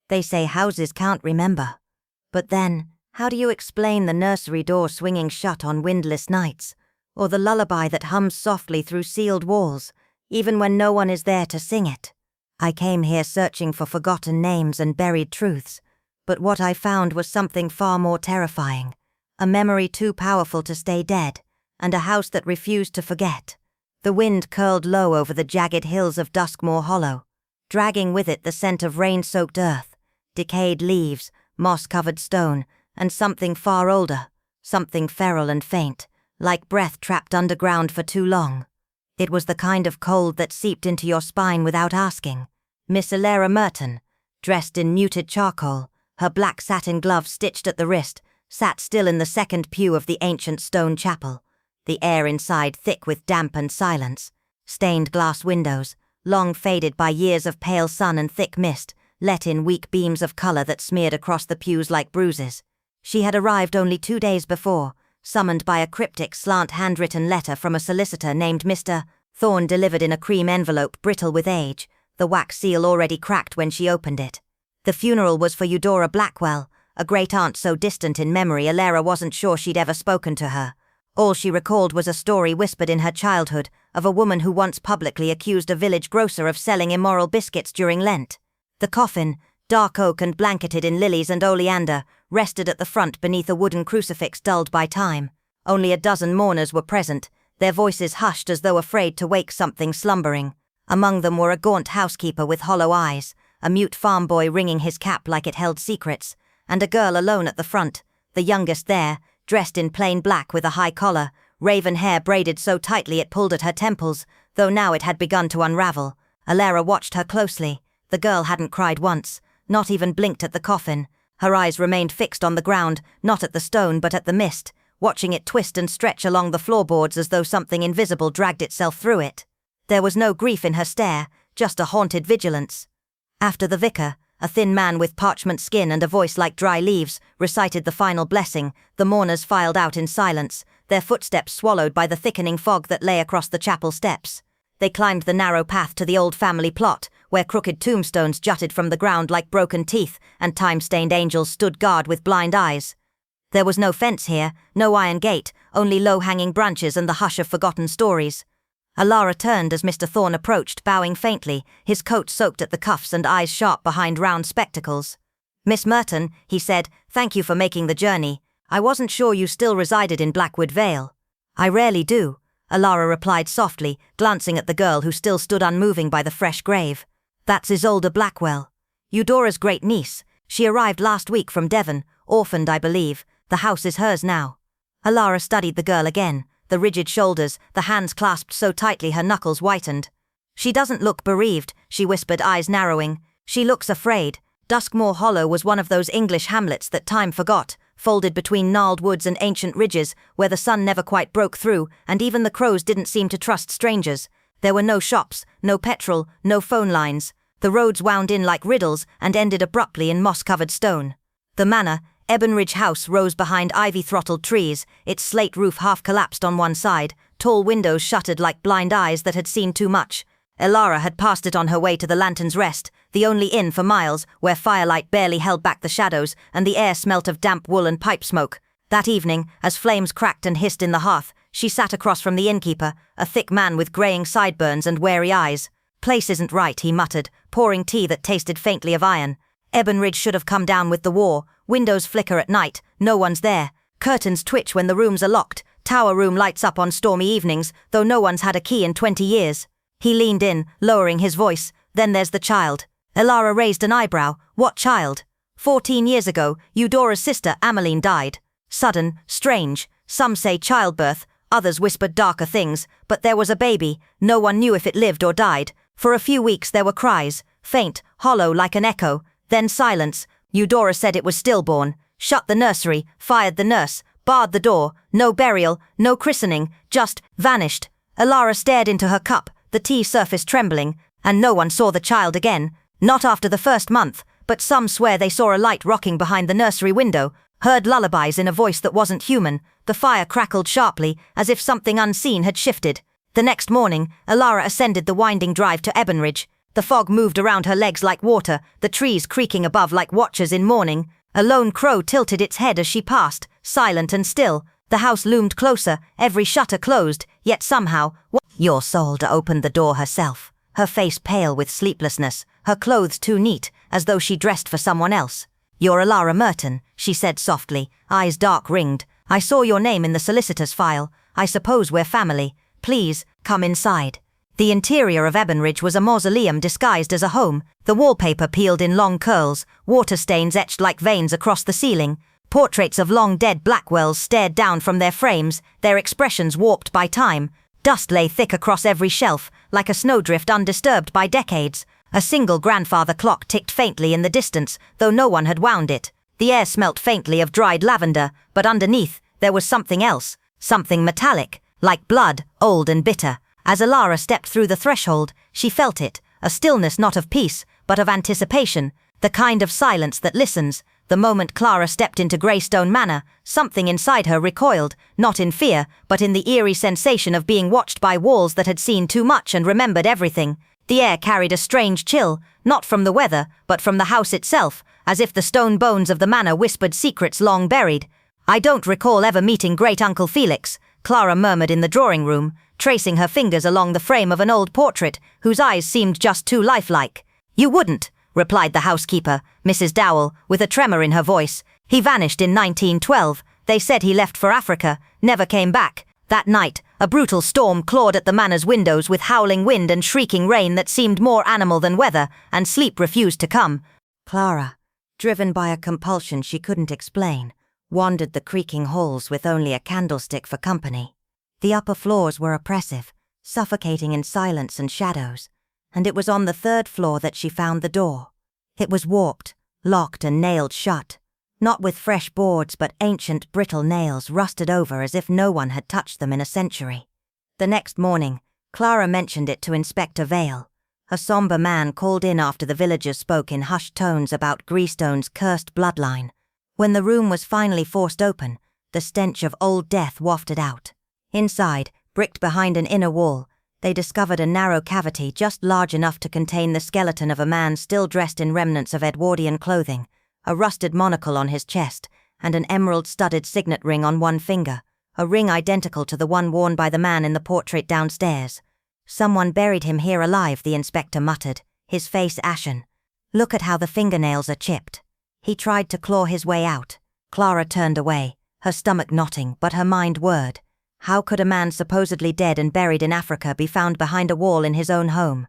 They say houses can't remember. But then, how do you explain the nursery door swinging shut on windless nights, or the lullaby that hums softly through sealed walls, even when no one is there to sing it? I came here searching for forgotten names and buried truths, but what I found was something far more terrifying, a memory too powerful to stay dead, and a house that refused to forget. The wind curled low over the jagged hills of Duskmore Hollow, dragging with it the scent of rain-soaked earth, decayed leaves, moss-covered stone, and something far older, something feral and faint, like breath trapped underground for too long. It was the kind of cold that seeped into your spine without asking. Miss Alara Merton, dressed in muted charcoal, her black satin gloves stitched at the wrist, sat still in the second pew of the ancient stone chapel, the air inside thick with damp and silence. Stained glass windows, long faded by years of pale sun and thick mist, let in weak beams of color that smeared across the pews like bruises. She had arrived only 2 days before, summoned by a cryptic slant handwritten letter from a solicitor named Mr. Thorne, delivered in a cream envelope brittle with age, the wax seal already cracked when she opened it. The funeral was for Eudora Blackwell, a great-aunt so distant in memory Alara wasn't sure she'd ever spoken to her. All she recalled was a story whispered in her childhood of a woman who once publicly accused a village grocer of selling immoral biscuits during Lent. The coffin, dark oak and blanketed in lilies and oleander, rested at the front beneath a wooden crucifix dulled by time. Only a dozen mourners were present, their voices hushed as though afraid to wake something slumbering. Among them were a gaunt housekeeper with hollow eyes, a mute farm boy wringing his cap like it held secrets, and a girl alone at the front, the youngest there, dressed in plain black with a high collar, raven hair braided so tightly it pulled at her temples, though now it had begun to unravel. Alara watched her closely. The girl hadn't cried once, not even blinked at the coffin. Her eyes remained fixed on the ground, not at the stone but at the mist, watching it twist and stretch along the floorboards as though something invisible dragged itself through it. There was no grief in her stare, just a haunted vigilance. After the vicar, a thin man with parchment skin and a voice like dry leaves, recited the final blessing, the mourners filed out in silence, their footsteps swallowed by the thickening fog that lay across the chapel steps. They climbed the narrow path to the old family plot, where crooked tombstones jutted from the ground like broken teeth, and time-stained angels stood guard with blind eyes. There was no fence here, no iron gate, only low-hanging branches and the hush of forgotten stories. Alara turned as Mr. Thorne approached, bowing faintly, his coat soaked at the cuffs and eyes sharp behind round spectacles. "Miss Merton," he said, "thank you for making the journey. I wasn't sure you still resided in Blackwood Vale." "I rarely do," Alara replied softly, glancing at the girl who still stood unmoving by the fresh grave. "That's Isolde Blackwell, Eudora's great niece. She arrived last week from Devon, orphaned I believe. The house is hers now." Alara studied the girl again, the rigid shoulders, the hands clasped so tightly her knuckles whitened. "She doesn't look bereaved," she whispered, eyes narrowing. "She looks afraid." Duskmore Hollow was one of those English hamlets that time forgot, folded between gnarled woods and ancient ridges, where the sun never quite broke through, and even the crows didn't seem to trust strangers. There were no shops, no petrol, no phone lines. The roads wound in like riddles and ended abruptly in moss-covered stone. The manor, Ebonridge House, rose behind ivy-throttled trees, its slate roof half collapsed on one side, tall windows shuttered like blind eyes that had seen too much. Alara had passed it on her way to the Lantern's Rest, the only inn for miles, where firelight barely held back the shadows and the air smelt of damp wool and pipe smoke. That evening, as flames cracked and hissed in the hearth, she sat across from the innkeeper, a thick man with greying sideburns and wary eyes. "Place isn't right," he muttered, pouring tea that tasted faintly of iron. "Ebonridge should have come down with the war. Windows flicker at night, no one's there. Curtains twitch when the rooms are locked. Tower room lights up on stormy evenings, though no one's had a key in 20 years. He leaned in, lowering his voice. "Then there's the child." Alara raised an eyebrow. "What child?" 14 years ago, Eudora's sister Ameline died. Sudden, strange, some say childbirth, others whispered darker things, but there was a baby. No one knew if it lived or died. For a few weeks there were cries, faint, hollow like an echo, then silence. Eudora said it was stillborn, shut the nursery, fired the nurse, barred the door, no burial, no christening, just vanished. Alara stared into her cup, the tea surface trembling, and no one saw the child again. Not after the first month, but some swear they saw a light rocking behind the nursery window, heard lullabies in a voice that wasn't human. The fire crackled sharply, as if something unseen had shifted. The next morning, Alara ascended the winding drive to Ebonridge. The fog moved around her legs like water, the trees creaking above like watchers in mourning. A lone crow tilted its head as she passed, silent and still. The house loomed closer, every shutter closed, yet somehow, Your Solda opened the door herself, her face pale with sleeplessness, her clothes too neat, as though she dressed for someone else. "You're Alara Merton," she said softly, eyes dark-ringed. "I saw your name in the solicitor's file. I suppose we're family. Please, come inside." The interior of Ebonridge was a mausoleum disguised as a home, the wallpaper peeled in long curls, water stains etched like veins across the ceiling. Portraits of long-dead Blackwells stared down from their frames, their expressions warped by time. Dust lay thick across every shelf, like a snowdrift undisturbed by decades. A single grandfather clock ticked faintly in the distance, though no one had wound it. The air smelt faintly of dried lavender, but underneath, there was something else, something metallic, like blood, old and bitter. As Alara stepped through the threshold, she felt it, a stillness not of peace, but of anticipation, the kind of silence that listens. The moment Clara stepped into Greystone Manor, something inside her recoiled, not in fear, but in the eerie sensation of being watched by walls that had seen too much and remembered everything. The air carried a strange chill, not from the weather, but from the house itself, as if the stone bones of the manor whispered secrets long buried. "I don't recall ever meeting Great-Uncle Felix," Clara murmured in the drawing room, tracing her fingers along the frame of an old portrait, whose eyes seemed just too lifelike. "You wouldn't," replied the housekeeper, Mrs. Dowell, with a tremor in her voice. "He vanished in 1912. They said he left for Africa, never came back. That night, a brutal storm clawed at the manor's windows with howling wind and shrieking rain that seemed more animal than weather, and sleep refused to come." Clara, driven by a compulsion she couldn't explain, wandered the creaking halls with only a candlestick for company. The upper floors were oppressive, suffocating in silence and shadows, and it was on the third floor that she found the door. It was warped, locked and nailed shut, not with fresh boards but ancient brittle nails rusted over as if no one had touched them in a century. The next morning, Clara mentioned it to Inspector Vale, a somber man called in after the villagers spoke in hushed tones about Greystone's cursed bloodline. When the room was finally forced open, the stench of old death wafted out. Inside, bricked behind an inner wall, they discovered a narrow cavity just large enough to contain the skeleton of a man still dressed in remnants of Edwardian clothing, a rusted monocle on his chest, and an emerald-studded signet ring on one finger, a ring identical to the one worn by the man in the portrait downstairs. "Someone buried him here alive," the inspector muttered, his face ashen. "Look at how the fingernails are chipped." He tried to claw his way out. Clara turned away, her stomach knotting, but her mind whirred. How could a man supposedly dead and buried in Africa be found behind a wall in his own home?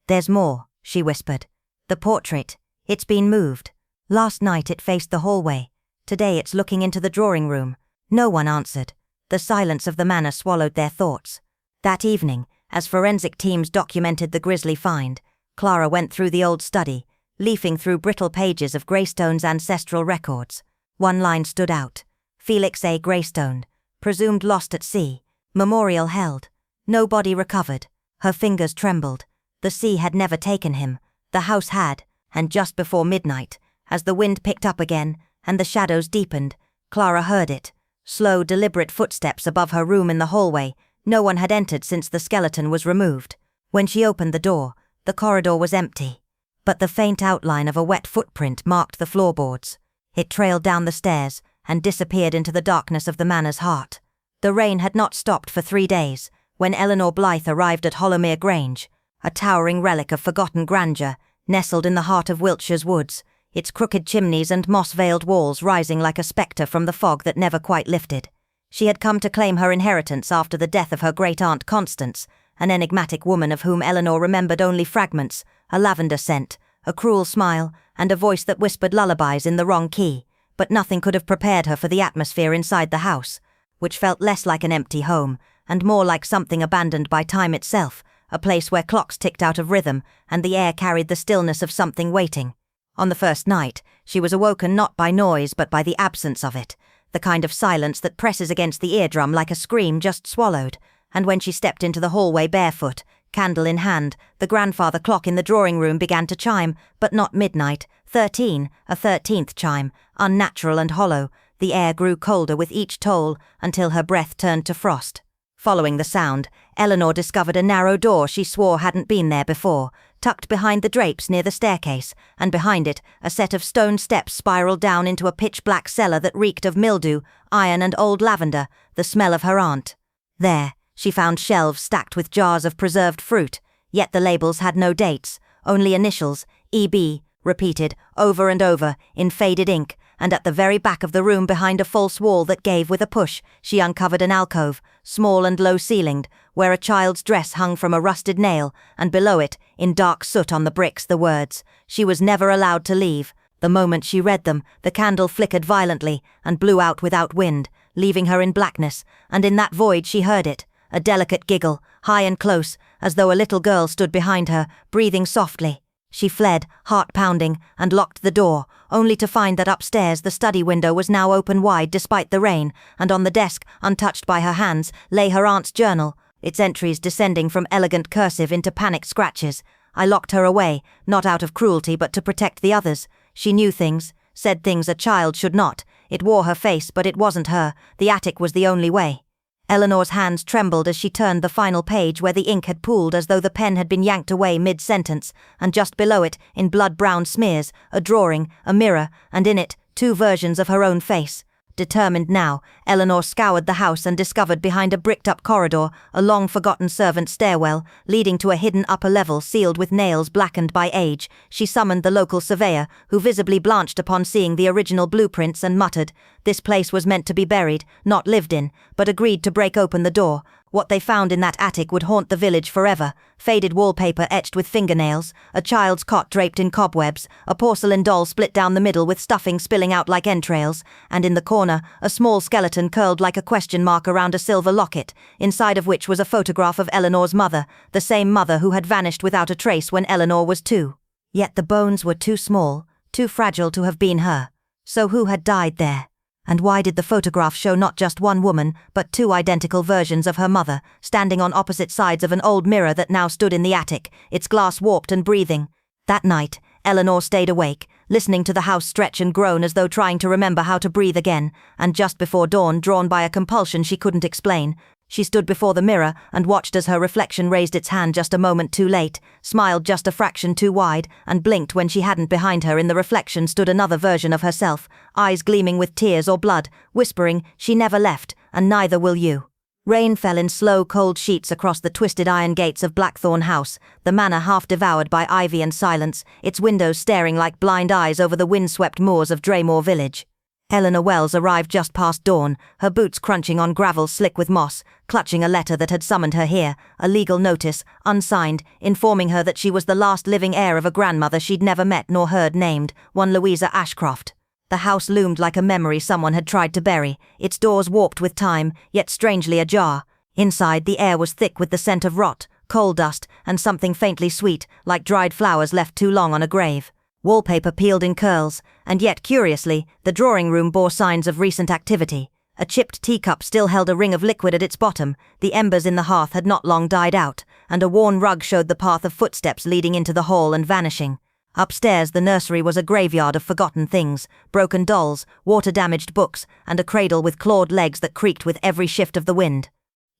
"There's more," she whispered. "The portrait. It's been moved. Last night it faced the hallway. Today it's looking into the drawing room." No one answered. The silence of the manor swallowed their thoughts. That evening, as forensic teams documented the grisly find, Clara went through the old study, leafing through brittle pages of Greystone's ancestral records. One line stood out. Felix A. Greystone, presumed lost at sea, memorial held, no body recovered. Her fingers trembled. The sea had never taken him, the house had, and just before midnight, as the wind picked up again and the shadows deepened, Clara heard it. Slow, deliberate footsteps above her room in the hallway. No one had entered since the skeleton was removed. When she opened the door, the corridor was empty, but the faint outline of a wet footprint marked the floorboards. It trailed down the stairs and disappeared into the darkness of the manor's heart. The rain had not stopped for 3 days when Eleanor Blythe arrived at Hollowmere Grange, a towering relic of forgotten grandeur, nestled in the heart of Wiltshire's woods, its crooked chimneys and moss-veiled walls rising like a spectre from the fog that never quite lifted. She had come to claim her inheritance after the death of her great-aunt Constance, an enigmatic woman of whom Eleanor remembered only fragments, a lavender scent, a cruel smile, and a voice that whispered lullabies in the wrong key, but nothing could have prepared her for the atmosphere inside the house, which felt less like an empty home, and more like something abandoned by time itself, a place where clocks ticked out of rhythm and the air carried the stillness of something waiting. On the first night, she was awoken not by noise but by the absence of it, the kind of silence that presses against the eardrum like a scream just swallowed, and when she stepped into the hallway barefoot, candle in hand, the grandfather clock in the drawing room began to chime, but not midnight, 13, a 13th chime, unnatural and hollow. The air grew colder with each toll until her breath turned to frost. Following the sound, Eleanor discovered a narrow door she swore hadn't been there before, tucked behind the drapes near the staircase, and behind it, a set of stone steps spiraled down into a pitch-black cellar that reeked of mildew, iron and old lavender, the smell of her aunt. There, she found shelves stacked with jars of preserved fruit, yet the labels had no dates, only initials, E.B., repeated over and over in faded ink, and at the very back of the room behind a false wall that gave with a push, she uncovered an alcove, small and low-ceilinged, where a child's dress hung from a rusted nail, and below it, in dark soot on the bricks, the words, "She was never allowed to leave." The moment she read them, the candle flickered violently and blew out without wind, leaving her in blackness, and in that void she heard it, a delicate giggle, high and close, as though a little girl stood behind her, breathing softly. She fled, heart pounding, and locked the door, only to find that upstairs the study window was now open wide despite the rain, and on the desk, untouched by her hands, lay her aunt's journal, its entries descending from elegant cursive into panicked scratches. I locked her away, not out of cruelty but to protect the others. She knew things, said things a child should not. It wore her face, but it wasn't her. The attic was the only way. Eleanor's hands trembled as she turned the final page where the ink had pooled as though the pen had been yanked away mid-sentence, and just below it, in blood-brown smears, a drawing, a mirror, and in it, 2 versions of her own face. Determined now, Eleanor scoured the house and discovered behind a bricked-up corridor a long-forgotten servant stairwell, leading to a hidden upper level sealed with nails blackened by age. She summoned the local surveyor, who visibly blanched upon seeing the original blueprints and muttered, "This place was meant to be buried, not lived in," but agreed to break open the door. What they found in that attic would haunt the village forever. Faded wallpaper etched with fingernails, a child's cot draped in cobwebs, a porcelain doll split down the middle with stuffing spilling out like entrails, and in the corner, a small skeleton curled like a question mark around a silver locket, inside of which was a photograph of Eleanor's mother, the same mother who had vanished without a trace when Eleanor was 2. Yet the bones were too small, too fragile to have been her. So who had died there? And why did the photograph show not just one woman, but 2 identical versions of her mother, standing on opposite sides of an old mirror that now stood in the attic, its glass warped and breathing? That night, Eleanor stayed awake, listening to the house stretch and groan as though trying to remember how to breathe again, and just before dawn, drawn by a compulsion she couldn't explain, she stood before the mirror and watched as her reflection raised its hand just a moment too late, smiled just a fraction too wide, and blinked when she hadn't. Behind her in the reflection stood another version of herself, eyes gleaming with tears or blood, whispering, "She never left, and neither will you." Rain fell in slow, cold sheets across the twisted iron gates of Blackthorn House, the manor half devoured by ivy and silence, its windows staring like blind eyes over the wind-swept moors of Draymore Village. Eleanor Wells arrived just past dawn, her boots crunching on gravel slick with moss, clutching a letter that had summoned her here, a legal notice, unsigned, informing her that she was the last living heir of a grandmother she'd never met nor heard named, one Louisa Ashcroft. The house loomed like a memory someone had tried to bury, its doors warped with time, yet strangely ajar. Inside, the air was thick with the scent of rot, coal dust, and something faintly sweet, like dried flowers left too long on a grave. Wallpaper peeled in curls, and yet, curiously, the drawing room bore signs of recent activity. A chipped teacup still held a ring of liquid at its bottom, the embers in the hearth had not long died out, and a worn rug showed the path of footsteps leading into the hall and vanishing. Upstairs, the nursery was a graveyard of forgotten things, broken dolls, water-damaged books, and a cradle with clawed legs that creaked with every shift of the wind.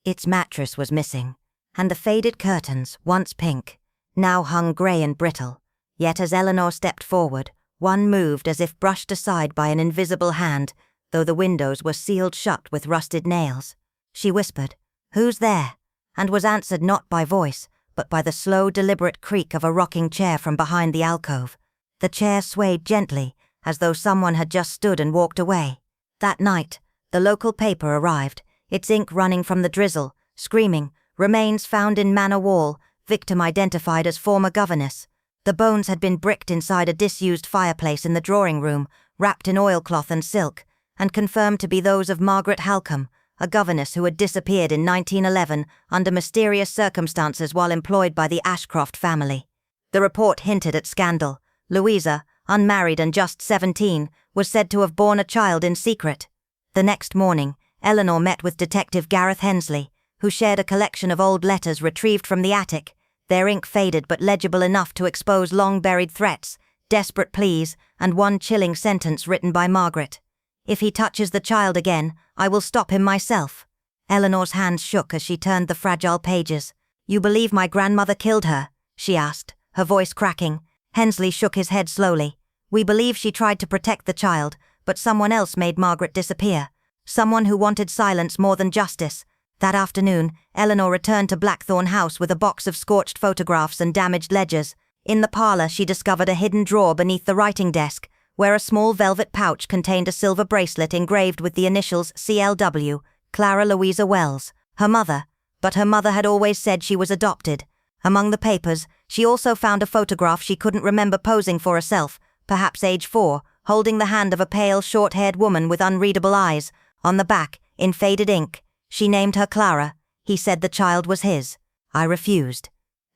Its mattress was missing, and the faded curtains, once pink, now hung grey and brittle. Yet as Eleanor stepped forward, one moved as if brushed aside by an invisible hand, though the windows were sealed shut with rusted nails. She whispered, "Who's there?" and was answered not by voice, but by the slow, deliberate creak of a rocking chair from behind the alcove. The chair swayed gently, as though someone had just stood and walked away. That night, the local paper arrived, its ink running from the drizzle, screaming, "Remains found in Manor Wall, victim identified as former governess." The bones had been bricked inside a disused fireplace in the drawing room, wrapped in oilcloth and silk, and confirmed to be those of Margaret Halcombe, a governess who had disappeared in 1911 under mysterious circumstances while employed by the Ashcroft family. The report hinted at scandal. Louisa, unmarried and just 17, was said to have borne a child in secret. The next morning, Eleanor met with Detective Gareth Hensley, who shared a collection of old letters retrieved from the attic, their ink faded but legible enough to expose long-buried threats, desperate pleas, and one chilling sentence written by Margaret. "If he touches the child again, I will stop him myself." Eleanor's hands shook as she turned the fragile pages. "You believe my grandmother killed her?" she asked, her voice cracking. Hensley shook his head slowly. "We believe she tried to protect the child, but someone else made Margaret disappear. Someone who wanted silence more than justice." That afternoon, Eleanor returned to Blackthorn House with a box of scorched photographs and damaged ledgers. In the parlor, she discovered a hidden drawer beneath the writing desk, where a small velvet pouch contained a silver bracelet engraved with the initials CLW, Clara Louisa Wells, her mother. But her mother had always said she was adopted. Among the papers, she also found a photograph she couldn't remember posing for herself, perhaps age 4, holding the hand of a pale, short-haired woman with unreadable eyes. On the back, in faded ink, she named her Clara. He said the child was his. I refused.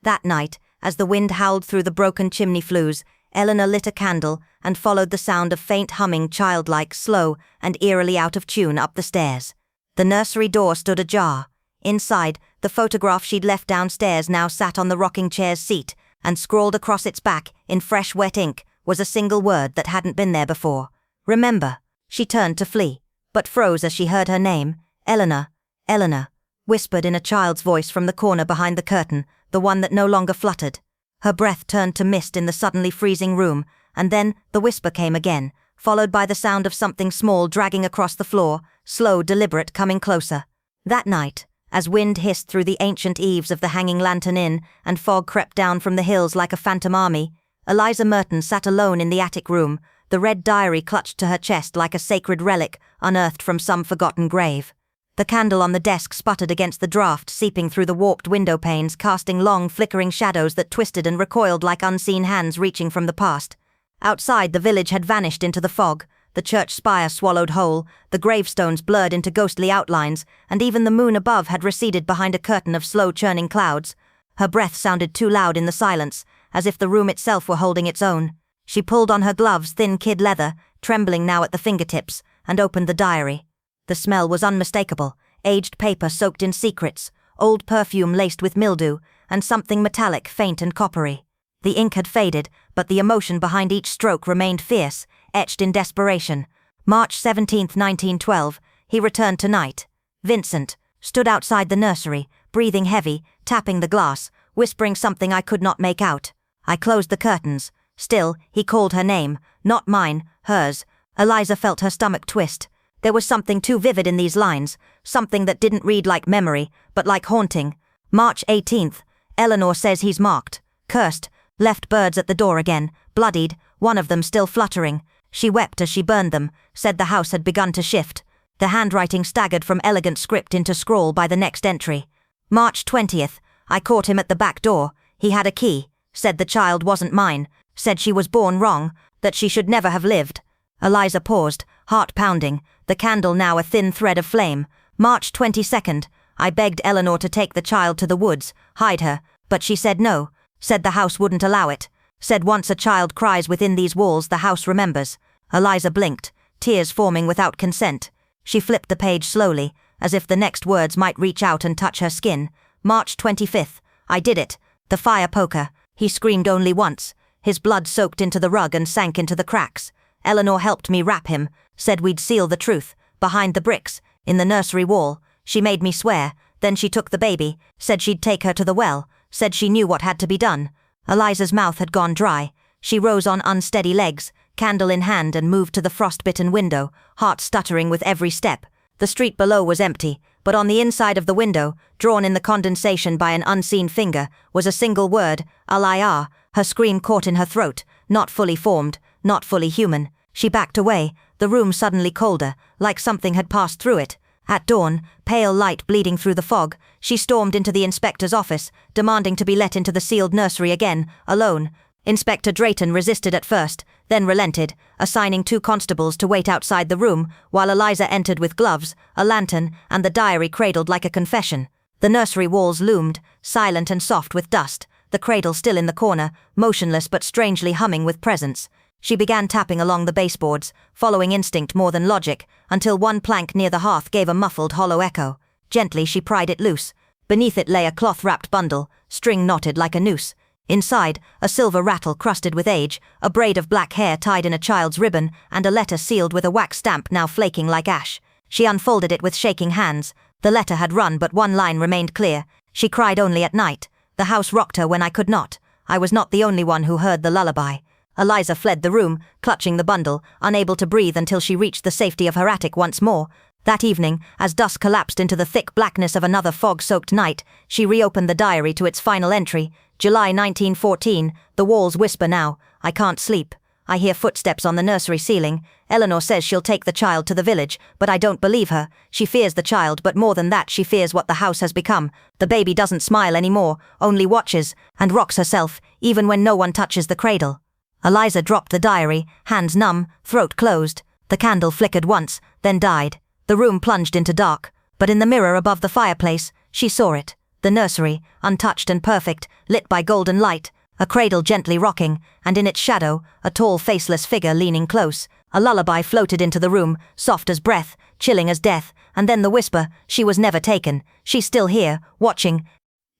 That night, as the wind howled through the broken chimney flues, Eleanor lit a candle and followed the sound of faint humming, childlike, slow, and eerily out of tune up the stairs. The nursery door stood ajar. Inside, the photograph she'd left downstairs now sat on the rocking chair's seat, and scrawled across its back, in fresh wet ink, was a single word that hadn't been there before. "Remember." She turned to flee, but froze as she heard her name. "Eleanor, Eleanor," whispered in a child's voice from the corner behind the curtain, the one that no longer fluttered. Her breath turned to mist in the suddenly freezing room, and then the whisper came again, followed by the sound of something small dragging across the floor, slow, deliberate, coming closer. That night, as wind hissed through the ancient eaves of the Hanging Lantern Inn and fog crept down from the hills like a phantom army, Eliza Merton sat alone in the attic room, the red diary clutched to her chest like a sacred relic unearthed from some forgotten grave. The candle on the desk sputtered against the draught, seeping through the warped window panes, casting long, flickering shadows that twisted and recoiled like unseen hands reaching from the past. Outside, the village had vanished into the fog, the church spire swallowed whole, the gravestones blurred into ghostly outlines, and even the moon above had receded behind a curtain of slow-churning clouds. Her breath sounded too loud in the silence, as if the room itself were holding its own. She pulled on her gloves, thin kid leather, trembling now at the fingertips, and opened the diary. The smell was unmistakable, aged paper soaked in secrets, old perfume laced with mildew, and something metallic, faint and coppery. The ink had faded, but the emotion behind each stroke remained fierce, etched in desperation. March 17, 1912, he returned tonight. Vincent stood outside the nursery, breathing heavy, tapping the glass, whispering something I could not make out. I closed the curtains. Still, he called her name, not mine, hers. Eliza felt her stomach twist. There was something too vivid in these lines, something that didn't read like memory, but like haunting. March 18th, Eleanor says he's marked, cursed, left birds at the door again, bloodied, one of them still fluttering. She wept as she burned them, said the house had begun to shift. The handwriting staggered from elegant script into scrawl by the next entry. March 20th, I caught him at the back door. He had a key, said the child wasn't mine, said she was born wrong, that she should never have lived. Eliza paused, heart pounding, the candle now a thin thread of flame. March 22nd, I begged Eleanor to take the child to the woods, hide her, but she said no, said the house wouldn't allow it, said once a child cries within these walls the house remembers. Eliza blinked, tears forming without consent. She flipped the page slowly, as if the next words might reach out and touch her skin. March 25th, I did it, the fire poker. He screamed only once. His blood soaked into the rug and sank into the cracks. Eleanor helped me wrap him, said we'd seal the truth, behind the bricks, in the nursery wall. She made me swear, then she took the baby, said she'd take her to the well, said she knew what had to be done. Eliza's mouth had gone dry. She rose on unsteady legs, candle in hand, and moved to the frost-bitten window, heart stuttering with every step. The street below was empty, but on the inside of the window, drawn in the condensation by an unseen finger, was a single word, Al-I-R. Her scream caught in her throat, not fully formed, not fully human. She backed away, the room suddenly colder, like something had passed through it. At dawn, pale light bleeding through the fog, she stormed into the inspector's office, demanding to be let into the sealed nursery again, alone. Inspector Drayton resisted at first, then relented, assigning 2 constables to wait outside the room, while Eliza entered with gloves, a lantern, and the diary cradled like a confession. The nursery walls loomed, silent and soft with dust, the cradle still in the corner, motionless but strangely humming with presence. She began tapping along the baseboards, following instinct more than logic, until one plank near the hearth gave a muffled, hollow echo. Gently she pried it loose. Beneath it lay a cloth-wrapped bundle, string knotted like a noose. Inside, a silver rattle crusted with age, a braid of black hair tied in a child's ribbon, and a letter sealed with a wax stamp now flaking like ash. She unfolded it with shaking hands. The letter had run, but one line remained clear. She cried only at night. The house rocked her when I could not. I was not the only one who heard the lullaby. Eliza fled the room, clutching the bundle, unable to breathe until she reached the safety of her attic once more. That evening, as dusk collapsed into the thick blackness of another fog-soaked night, she reopened the diary to its final entry. July 1914, the walls whisper now. I can't sleep. I hear footsteps on the nursery ceiling. Eleanor says she'll take the child to the village, but I don't believe her. She fears the child, but more than that, she fears what the house has become. The baby doesn't smile anymore, only watches, and rocks herself, even when no one touches the cradle. Eliza dropped the diary, hands numb, throat closed. The candle flickered once, then died. The room plunged into dark, but in the mirror above the fireplace, she saw it. The nursery, untouched and perfect, lit by golden light, a cradle gently rocking, and in its shadow, a tall faceless figure leaning close. A lullaby floated into the room, soft as breath, chilling as death, and then the whisper, she was never taken, she's still here, watching.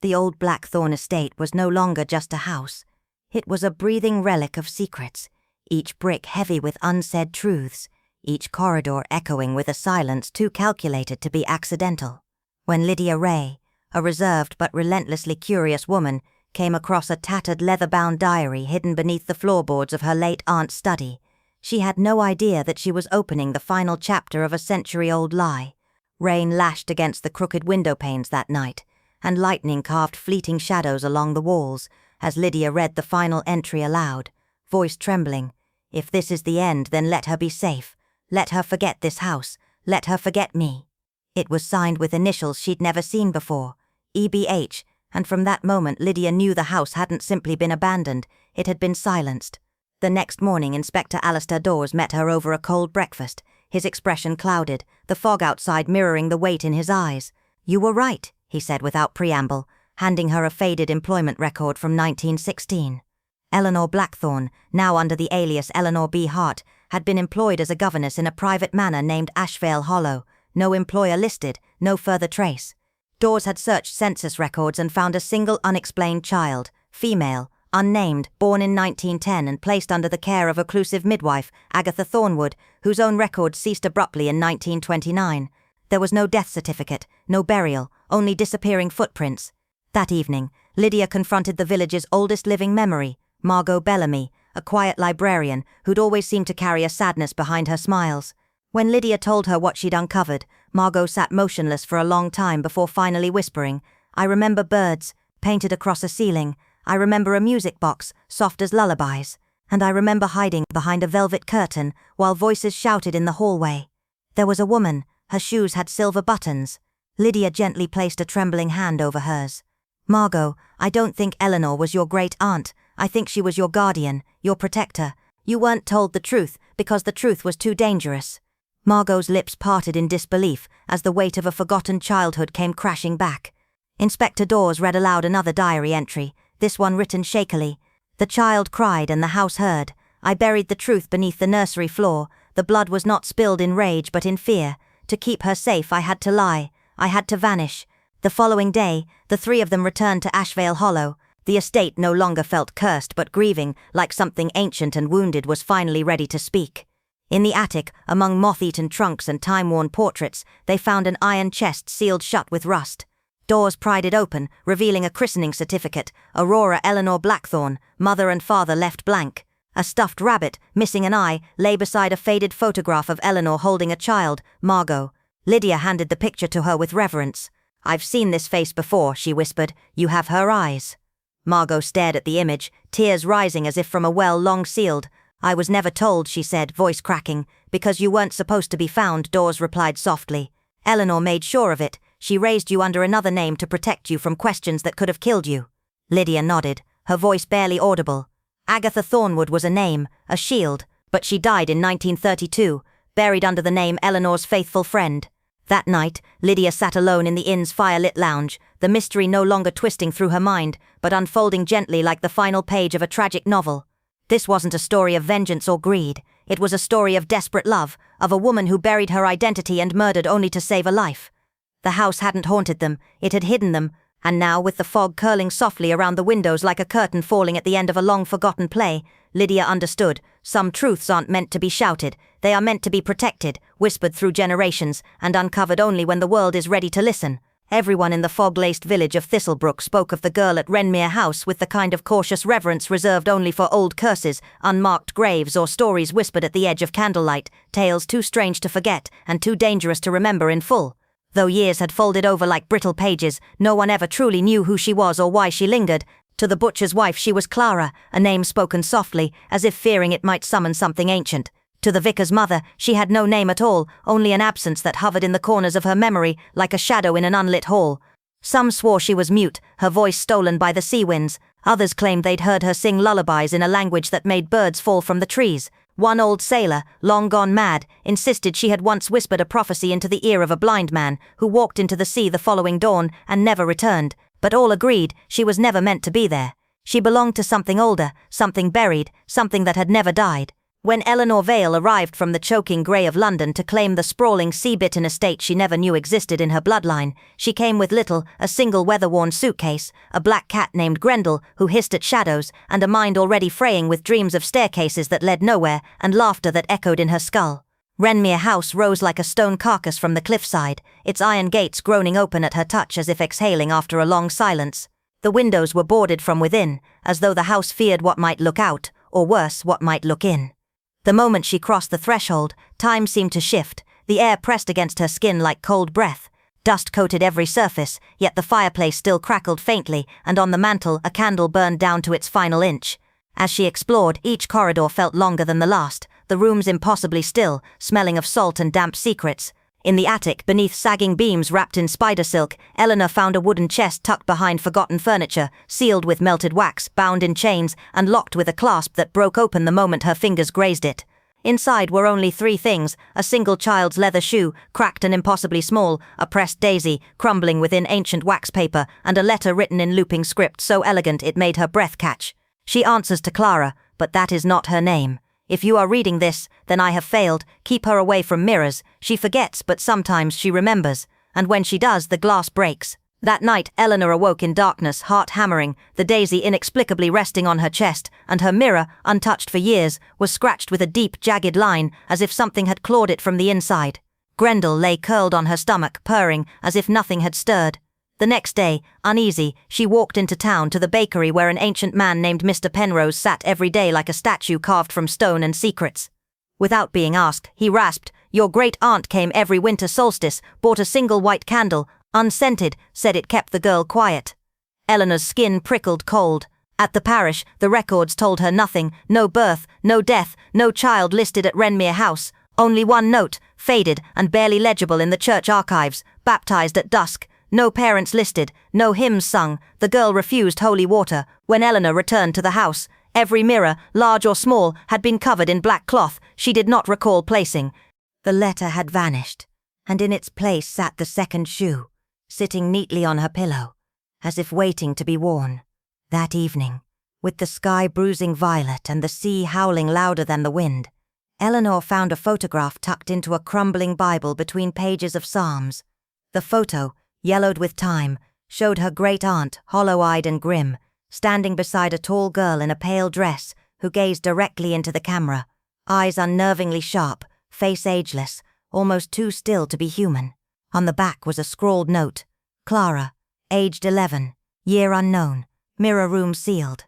The old Blackthorn estate was no longer just a house. It was a breathing relic of secrets, each brick heavy with unsaid truths, each corridor echoing with a silence too calculated to be accidental. When Lydia Ray, a reserved but relentlessly curious woman, came across a tattered leather-bound diary hidden beneath the floorboards of her late aunt's study, she had no idea that she was opening the final chapter of a century-old lie. Rain lashed against the crooked window panes that night, and lightning carved fleeting shadows along the walls as Lydia read the final entry aloud, voice trembling. If this is the end, then let her be safe. Let her forget this house. Let her forget me. It was signed with initials she'd never seen before, EBH, and from that moment Lydia knew the house hadn't simply been abandoned, it had been silenced. The next morning Inspector Alistair Dawes met her over a cold breakfast, his expression clouded, the fog outside mirroring the weight in his eyes. You were right, he said without preamble, handing her a faded employment record from 1916. Eleanor Blackthorn, now under the alias Eleanor B. Hart, had been employed as a governess in a private manor named Ashvale Hollow. No employer listed, no further trace. Dawes had searched census records and found a single unexplained child, female, unnamed, born in 1910 and placed under the care of occlusive midwife Agatha Thornwood, whose own record ceased abruptly in 1929. There was no death certificate, no burial, only disappearing footprints. That evening, Lydia confronted the village's oldest living memory, Margot Bellamy, a quiet librarian who'd always seemed to carry a sadness behind her smiles. When Lydia told her what she'd uncovered, Margot sat motionless for a long time before finally whispering, I remember birds, painted across a ceiling. I remember a music box, soft as lullabies. And I remember hiding behind a velvet curtain while voices shouted in the hallway. There was a woman, her shoes had silver buttons. Lydia gently placed a trembling hand over hers. Margot, I don't think Eleanor was your great aunt. I think she was your guardian, your protector. You weren't told the truth because the truth was too dangerous. Margot's lips parted in disbelief as the weight of a forgotten childhood came crashing back. Inspector Dawes read aloud another diary entry, this one written shakily. The child cried and the house heard. I buried the truth beneath the nursery floor. The blood was not spilled in rage but in fear. To keep her safe I had to lie. I had to vanish. The following day, the three of them returned to Ashvale Hollow. The estate no longer felt cursed but grieving, like something ancient and wounded was finally ready to speak. In the attic, among moth-eaten trunks and time-worn portraits, they found an iron chest sealed shut with rust. Dawes pried it open, revealing a christening certificate, Aurora Eleanor Blackthorn, mother and father left blank. A stuffed rabbit, missing an eye, lay beside a faded photograph of Eleanor holding a child, Margot. Lydia handed the picture to her with reverence. I've seen this face before, she whispered. You have her eyes. Margot stared at the image, tears rising as if from a well long sealed. I was never told, she said, voice cracking. Because you weren't supposed to be found, Dawes replied softly. Eleanor made sure of it. She raised you under another name to protect you from questions that could have killed you. Lydia nodded, her voice barely audible. Agatha Thornwood was a name, a shield, but she died in 1932, buried under the name Eleanor's faithful friend. That night, Lydia sat alone in the inn's fire-lit lounge, the mystery no longer twisting through her mind, but unfolding gently like the final page of a tragic novel. This wasn't a story of vengeance or greed. It was a story of desperate love, of a woman who buried her identity and murdered only to save a life. The house hadn't haunted them, it had hidden them, and now, with the fog curling softly around the windows like a curtain falling at the end of a long-forgotten play, Lydia understood, Some truths aren't meant to be shouted, they are meant to be protected, whispered through generations, and uncovered only when the world is ready to listen. Everyone in the fog-laced village of Thistlebrook spoke of the girl at Wrenmere House with the kind of cautious reverence reserved only for old curses, unmarked graves, or stories whispered at the edge of candlelight, tales too strange to forget and too dangerous to remember in full. Though years had folded over like brittle pages, no one ever truly knew who she was or why she lingered. To the butcher's wife she was Clara, a name spoken softly, as if fearing it might summon something ancient. To the vicar's mother she had no name at all, only an absence that hovered in the corners of her memory like a shadow in an unlit hall. Some swore she was mute, her voice stolen by the sea winds. Others claimed they'd heard her sing lullabies in a language that made birds fall from the trees. One old sailor, long gone mad, insisted she had once whispered a prophecy into the ear of a blind man who walked into the sea the following dawn and never returned, but all agreed she was never meant to be there. She belonged to something older, something buried, something that had never died. When Eleanor Vale arrived from the choking grey of London to claim the sprawling sea-bitten estate she never knew existed in her bloodline, she came with little, a single weather-worn suitcase, a black cat named Grendel who hissed at shadows, and a mind already fraying with dreams of staircases that led nowhere and laughter that echoed in her skull. Wrenmere House rose like a stone carcass from the cliffside, its iron gates groaning open at her touch as if exhaling after a long silence. The windows were boarded from within, as though the house feared what might look out, or worse, what might look in. The moment she crossed the threshold, time seemed to shift. The air pressed against her skin like cold breath. Dust coated every surface, yet the fireplace still crackled faintly, and on the mantel a candle burned down to its final inch. As she explored, each corridor felt longer than the last, the rooms impossibly still, smelling of salt and damp secrets. In the attic, beneath sagging beams wrapped in spider silk, Eleanor found a wooden chest tucked behind forgotten furniture, sealed with melted wax, bound in chains, and locked with a clasp that broke open the moment her fingers grazed it. Inside were only 3 things: a single child's leather shoe, cracked and impossibly small, a pressed daisy, crumbling within ancient wax paper, and a letter written in looping script so elegant it made her breath catch. She answers to Clara, but that is not her name. If you are reading this, then I have failed. Keep her away from mirrors. She forgets, but sometimes she remembers. And when she does, the glass breaks. That night, Eleanor awoke in darkness, heart hammering, the daisy inexplicably resting on her chest, and her mirror, untouched for years, was scratched with a deep, jagged line, as if something had clawed it from the inside. Grendel lay curled on her stomach, purring, as if nothing had stirred. The next day, uneasy, she walked into town to the bakery where an ancient man named Mr. Penrose sat every day like a statue carved from stone and secrets. Without being asked, he rasped, "Your great-aunt came every winter solstice, bought a single white candle, unscented, said it kept the girl quiet." Eleanor's skin prickled cold. At the parish, the records told her nothing: no birth, no death, no child listed at Wrenmere House. Only one note, faded and barely legible in the church archives: baptized at dusk. No parents listed, no hymns sung. The girl refused holy water. When Eleanor returned to the house, every mirror, large or small, had been covered in black cloth she did not recall placing. The letter had vanished, and in its place sat the second shoe, sitting neatly on her pillow, as if waiting to be worn. That evening, with the sky bruising violet and the sea howling louder than the wind, Eleanor found a photograph tucked into a crumbling Bible between pages of Psalms. The photo, yellowed with time, showed her great-aunt, hollow-eyed and grim, standing beside a tall girl in a pale dress who gazed directly into the camera, eyes unnervingly sharp, face ageless, almost too still to be human. On the back was a scrawled note: Clara, aged 11, year unknown, mirror room sealed.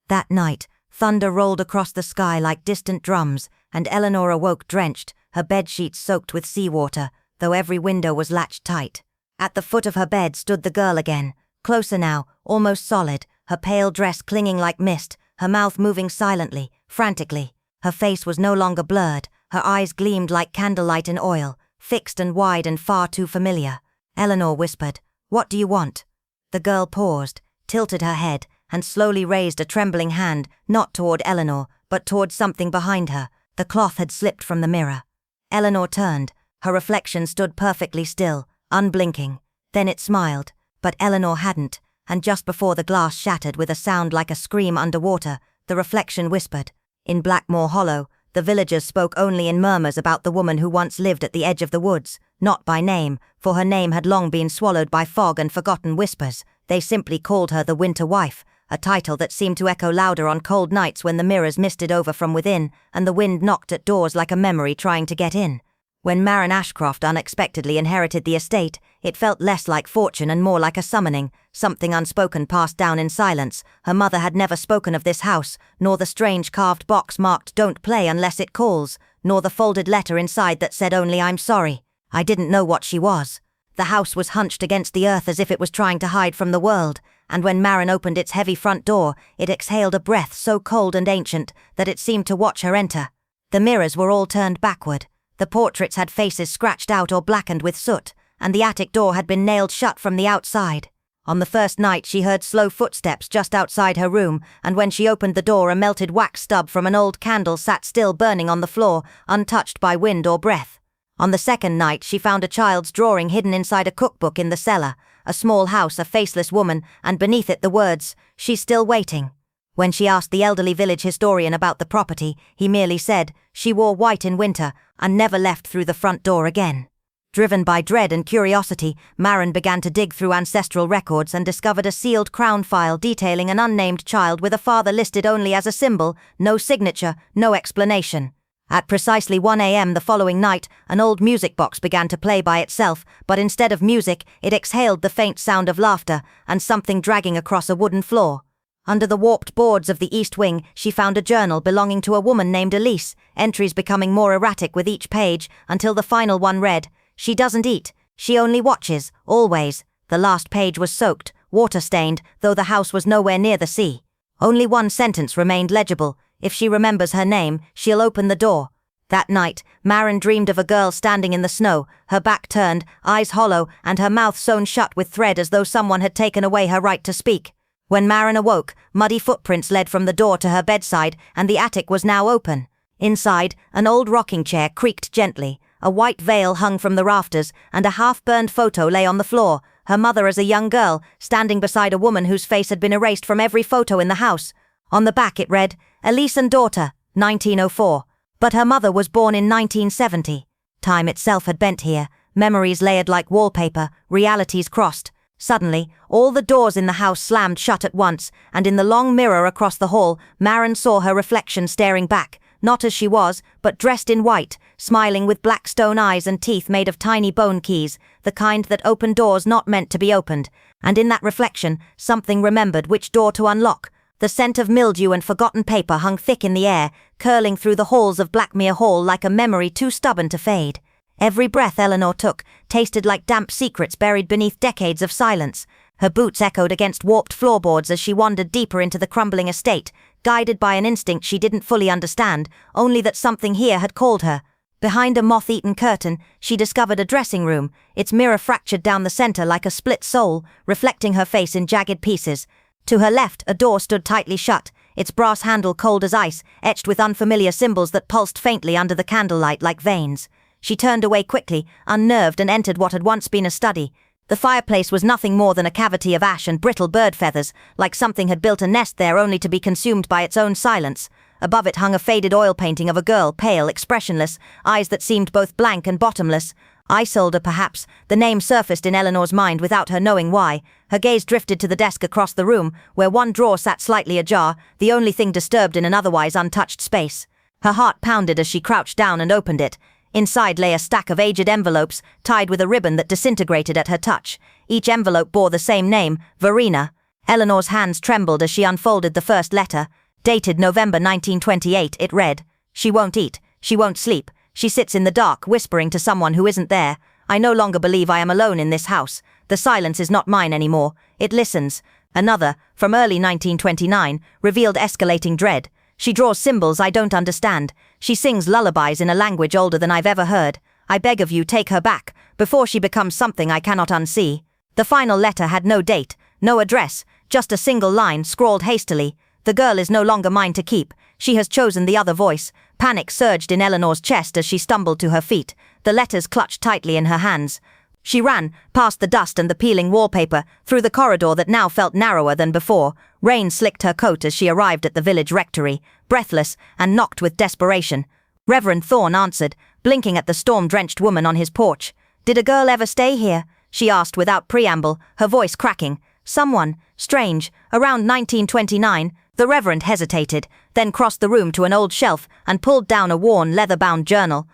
That night, thunder rolled across the sky like distant drums, and Eleanor awoke drenched, her bedsheets soaked with seawater, though every window was latched tight. At the foot of her bed stood the girl again, closer now, almost solid, her pale dress clinging like mist, her mouth moving silently, frantically. Her face was no longer blurred, her eyes gleamed like candlelight in oil, fixed and wide and far too familiar. Eleanor whispered, "What do you want?" The girl paused, tilted her head, and slowly raised a trembling hand, not toward Eleanor, but toward something behind her. The cloth had slipped from the mirror. Eleanor turned. Her reflection stood perfectly still, unblinking. Then it smiled, but Eleanor hadn't, and just before the glass shattered with a sound like a scream underwater, the reflection whispered. In Blackmore Hollow, the villagers spoke only in murmurs about the woman who once lived at the edge of the woods, not by name, for her name had long been swallowed by fog and forgotten whispers. They simply called her the Winter Wife, a title that seemed to echo louder on cold nights when the mirrors misted over from within and the wind knocked at doors like a memory trying to get in. When Maren Ashcroft unexpectedly inherited the estate, it felt less like fortune and more like a summoning, something unspoken passed down in silence. Her mother had never spoken of this house, nor the strange carved box marked "Don't play unless it calls," nor the folded letter inside that said only "I'm sorry." I didn't know what she was. The house was hunched against the earth as if it was trying to hide from the world, and when Maren opened its heavy front door, it exhaled a breath so cold and ancient that it seemed to watch her enter. The mirrors were all turned backward. The portraits had faces scratched out or blackened with soot, and the attic door had been nailed shut from the outside. On the first night she heard slow footsteps just outside her room, and when she opened the door a melted wax stub from an old candle sat still burning on the floor, untouched by wind or breath. On the second night she found a child's drawing hidden inside a cookbook in the cellar, a small house, a faceless woman, and beneath it the words, "She's still waiting." When she asked the elderly village historian about the property, he merely said, "She wore white in winter," and never left through the front door again. Driven by dread and curiosity, Maren began to dig through ancestral records and discovered a sealed crown file detailing an unnamed child with a father listed only as a symbol, no signature, no explanation. At precisely 1 a.m. the following night, an old music box began to play by itself, but instead of music, it exhaled the faint sound of laughter and something dragging across a wooden floor. Under the warped boards of the east wing, she found a journal belonging to a woman named Elise, entries becoming more erratic with each page, until the final one read, "She doesn't eat, she only watches, always." The last page was soaked, water-stained, though the house was nowhere near the sea. Only one sentence remained legible, "If she remembers her name, she'll open the door." That night, Maren dreamed of a girl standing in the snow, her back turned, eyes hollow, and her mouth sewn shut with thread as though someone had taken away her right to speak. When Maren awoke, muddy footprints led from the door to her bedside, and the attic was now open. Inside, an old rocking chair creaked gently, a white veil hung from the rafters, and a half-burned photo lay on the floor, her mother as a young girl, standing beside a woman whose face had been erased from every photo in the house. On the back it read, "Elise and daughter, 1904. But her mother was born in 1970. Time itself had bent here, memories layered like wallpaper, realities crossed. Suddenly, all the doors in the house slammed shut at once, and in the long mirror across the hall, Maren saw her reflection staring back, not as she was, but dressed in white, smiling with black stone eyes and teeth made of tiny bone keys, the kind that open doors not meant to be opened. And in that reflection, something remembered which door to unlock. The scent of mildew and forgotten paper hung thick in the air, curling through the halls of Blackmere Hall like a memory too stubborn to fade. Every breath Eleanor took tasted like damp secrets buried beneath decades of silence. Her boots echoed against warped floorboards as she wandered deeper into the crumbling estate, guided by an instinct she didn't fully understand, only that something here had called her. Behind a moth-eaten curtain, she discovered a dressing room, its mirror fractured down the center like a split soul, reflecting her face in jagged pieces. To her left, a door stood tightly shut, its brass handle cold as ice, etched with unfamiliar symbols that pulsed faintly under the candlelight like veins. She turned away quickly, unnerved, and entered what had once been a study. The fireplace was nothing more than a cavity of ash and brittle bird feathers, like something had built a nest there only to be consumed by its own silence. Above it hung a faded oil painting of a girl, pale, expressionless, eyes that seemed both blank and bottomless. Isolde, perhaps. The name surfaced in Eleanor's mind without her knowing why. Her gaze drifted to the desk across the room, where one drawer sat slightly ajar, the only thing disturbed in an otherwise untouched space. Her heart pounded as she crouched down and opened it. Inside lay a stack of aged envelopes, tied with a ribbon that disintegrated at her touch. Each envelope bore the same name, Verena. Eleanor's hands trembled as she unfolded the first letter. Dated November 1928, it read, "She won't eat, she won't sleep, she sits in the dark whispering to someone who isn't there. I no longer believe I am alone in this house. The silence is not mine anymore, it listens." Another, from early 1929, revealed escalating dread. "She draws symbols I don't understand. She sings lullabies in a language older than I've ever heard. I beg of you, take her back, before she becomes something I cannot unsee." The final letter had no date, no address, just a single line scrawled hastily. "The girl is no longer mine to keep. She has chosen the other voice." Panic surged in Eleanor's chest as she stumbled to her feet, the letters clutched tightly in her hands. She ran, past the dust and the peeling wallpaper, through the corridor that now felt narrower than before. Rain slicked her coat as she arrived at the village rectory, breathless and knocked with desperation. Reverend Thorne answered, blinking at the storm-drenched woman on his porch. "Did a girl ever stay here?" she asked without preamble, her voice cracking. Someone, strange, around 1929, the Reverend hesitated, then crossed the room to an old shelf and pulled down a worn, leather-bound journal.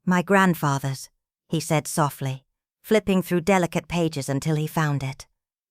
My grandfather's, he said softly, flipping through delicate pages until he found it.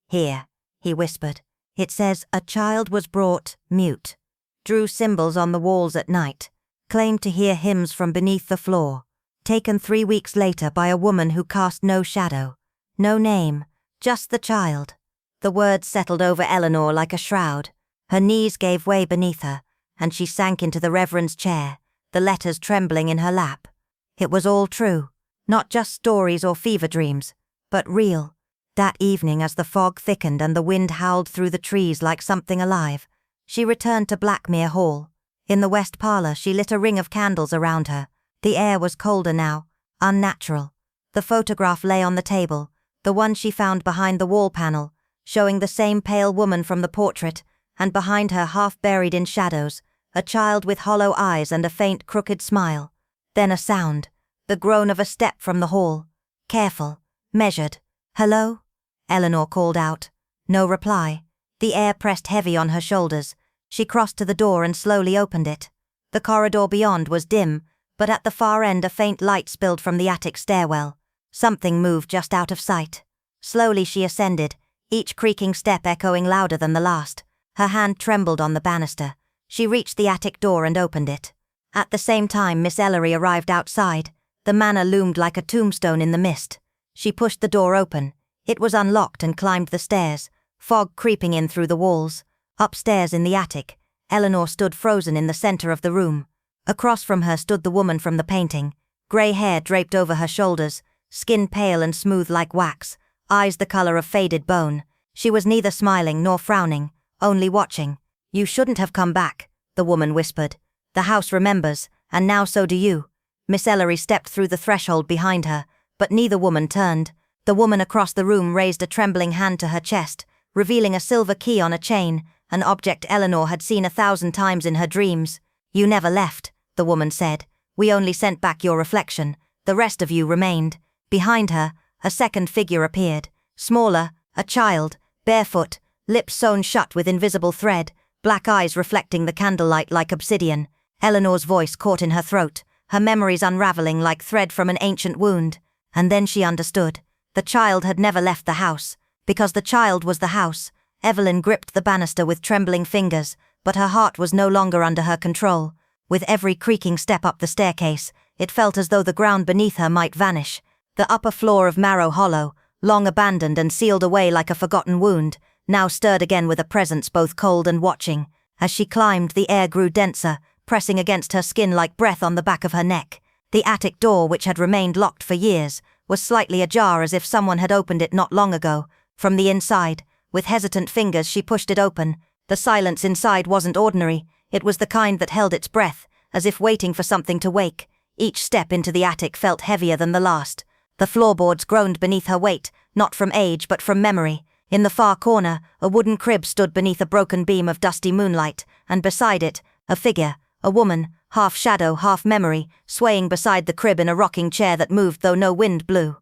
Here, he whispered. It says a child was brought, mute, drew symbols on the walls at night, claimed to hear hymns from beneath the floor, taken 3 weeks later by a woman who cast no shadow, no name, just the child. The words settled over Eleanor like a shroud. Her knees gave way beneath her, and she sank into the Reverend's chair, the letters trembling in her lap. It was all true, not just stories or fever dreams, but real. That evening, as the fog thickened and the wind howled through the trees like something alive, she returned to Blackmere Hall. In the west parlour, she lit a ring of candles around her. The air was colder now, unnatural. The photograph lay on the table, the one she found behind the wall panel, showing the same pale woman from the portrait, and behind her, half buried in shadows, a child with hollow eyes and a faint, crooked smile. Then a sound, the groan of a step from the hall. Careful, measured. "Hello?" Eleanor called out. No reply. The air pressed heavy on her shoulders. She crossed to the door and slowly opened it. The corridor beyond was dim, but at the far end a faint light spilled from the attic stairwell. Something moved just out of sight. Slowly she ascended, each creaking step echoing louder than the last. Her hand trembled on the banister. She reached the attic door and opened it. At the same time, Miss Ellery arrived outside. The manor loomed like a tombstone in the mist. She pushed the door open. It was unlocked and climbed the stairs, fog creeping in through the walls. Upstairs in the attic, Eleanor stood frozen in the center of the room. Across from her stood the woman from the painting, grey hair draped over her shoulders, skin pale and smooth like wax, eyes the color of faded bone. She was neither smiling nor frowning, only watching. "You shouldn't have come back," the woman whispered. "The house remembers, and now so do you." Miss Ellery stepped through the threshold behind her, but neither woman turned. The woman across the room raised a trembling hand to her chest, revealing a silver key on a chain, an object Eleanor had seen 1,000 times in her dreams. "You never left," the woman said. "We only sent back your reflection. The rest of you remained." Behind her, a second figure appeared, smaller, a child, barefoot, lips sewn shut with invisible thread, black eyes reflecting the candlelight like obsidian. Eleanor's voice caught in her throat, her memories unraveling like thread from an ancient wound. And then she understood. The child had never left the house, because the child was the house. Evelyn gripped the banister with trembling fingers, but her heart was no longer under her control. With every creaking step up the staircase, it felt as though the ground beneath her might vanish. The upper floor of Marrow Hollow, long abandoned and sealed away like a forgotten wound, now stirred again with a presence both cold and watching. As she climbed, the air grew denser, pressing against her skin like breath on the back of her neck. The attic door, which had remained locked for years, was slightly ajar as if someone had opened it not long ago. From the inside, with hesitant fingers she pushed it open. The silence inside wasn't ordinary. It was the kind that held its breath, as if waiting for something to wake. Each step into the attic felt heavier than the last. The floorboards groaned beneath her weight, not from age but from memory. In the far corner, a wooden crib stood beneath a broken beam of dusty moonlight, and beside it, a figure, a woman, half shadow, half memory, swaying beside the crib in a rocking chair that moved though no wind blew.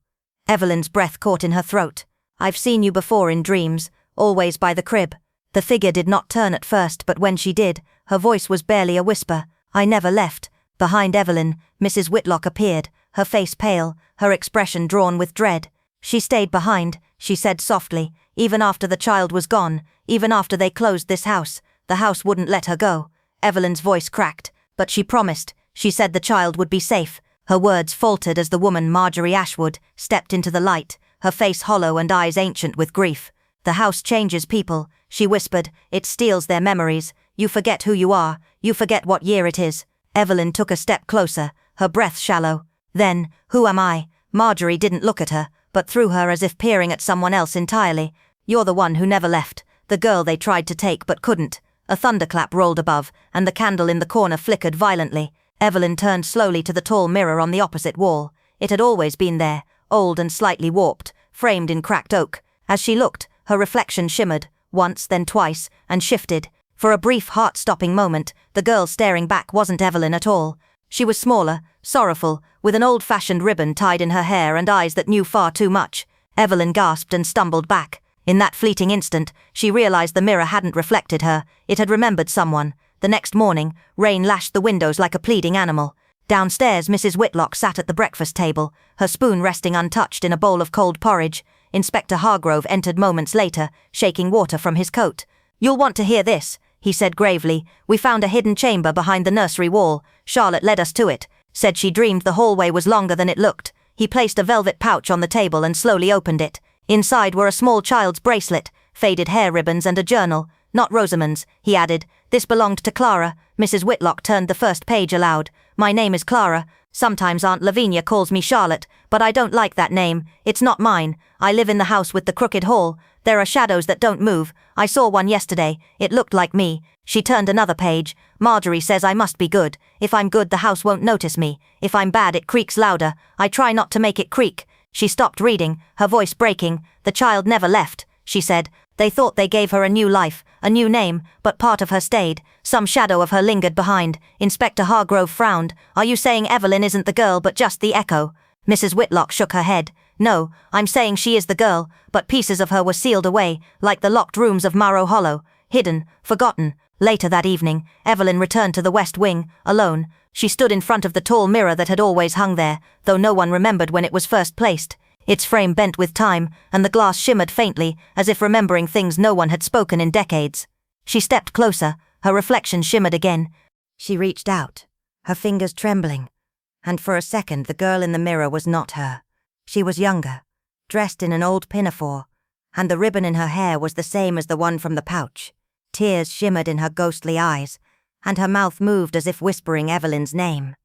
Evelyn's breath caught in her throat. "I've seen you before in dreams, always by the crib." The figure did not turn at first, but when she did, her voice was barely a whisper. "I never left." Behind Evelyn, Mrs. Whitlock appeared, her face pale, her expression drawn with dread. "She stayed behind," she said softly, "even after the child was gone, even after they closed this house. The house wouldn't let her go." Evelyn's voice cracked. "But she promised. She said the child would be safe." Her words faltered as the woman, Marjorie Ashwood, stepped into the light, her face hollow and eyes ancient with grief. "The house changes people," she whispered. "It steals their memories. You forget who you are. You forget what year it is." Evelyn took a step closer, her breath shallow. Then, "Who am I?" Marjorie didn't look at her, but through her as if peering at someone else entirely. "You're the one who never left. The girl they tried to take but couldn't." A thunderclap rolled above, and the candle in the corner flickered violently. Evelyn turned slowly to the tall mirror on the opposite wall. It had always been there, old and slightly warped, framed in cracked oak. As she looked, her reflection shimmered, once, then twice, and shifted. For a brief, heart-stopping moment, the girl staring back wasn't Evelyn at all. She was smaller, sorrowful, with an old-fashioned ribbon tied in her hair and eyes that knew far too much. Evelyn gasped and stumbled back. In that fleeting instant, she realized the mirror hadn't reflected her, it had remembered someone. The next morning, rain lashed the windows like a pleading animal. Downstairs, Mrs. Whitlock sat at the breakfast table, her spoon resting untouched in a bowl of cold porridge. Inspector Hargrove entered moments later, shaking water from his coat. "You'll want to hear this," he said gravely. "We found a hidden chamber behind the nursery wall. Charlotte led us to it. Said she dreamed the hallway was longer than it looked." He placed a velvet pouch on the table and slowly opened it. Inside were a small child's bracelet, faded hair ribbons and a journal. "Not Rosamond's," he added. "This belonged to Clara." Mrs. Whitlock turned the first page aloud. "My name is Clara. Sometimes Aunt Lavinia calls me Charlotte, but I don't like that name. It's not mine. I live in the house with the crooked hall. There are shadows that don't move. I saw one yesterday. It looked like me." She turned another page. "Marjorie says I must be good. If I'm good, the house won't notice me. If I'm bad, it creaks louder. I try not to make it creak." She stopped reading, her voice breaking. "The child never left," she said. "They thought they gave her a new life, a new name, but part of her stayed. Some shadow of her lingered behind." Inspector Hargrove frowned. "Are you saying Evelyn isn't the girl but just the echo?" Mrs. Whitlock shook her head. "No, I'm saying she is the girl, but pieces of her were sealed away, like the locked rooms of Marrow Hollow. Hidden, forgotten." Later that evening, Evelyn returned to the West Wing, alone. She stood in front of the tall mirror that had always hung there, though no one remembered when it was first placed. Its frame bent with time, and the glass shimmered faintly, as if remembering things no one had spoken in decades. She stepped closer, her reflection shimmered again. She reached out, her fingers trembling, and for a second the girl in the mirror was not her. She was younger, dressed in an old pinafore, and the ribbon in her hair was the same as the one from the pouch. Tears shimmered in her ghostly eyes, and her mouth moved as if whispering Evelyn's name.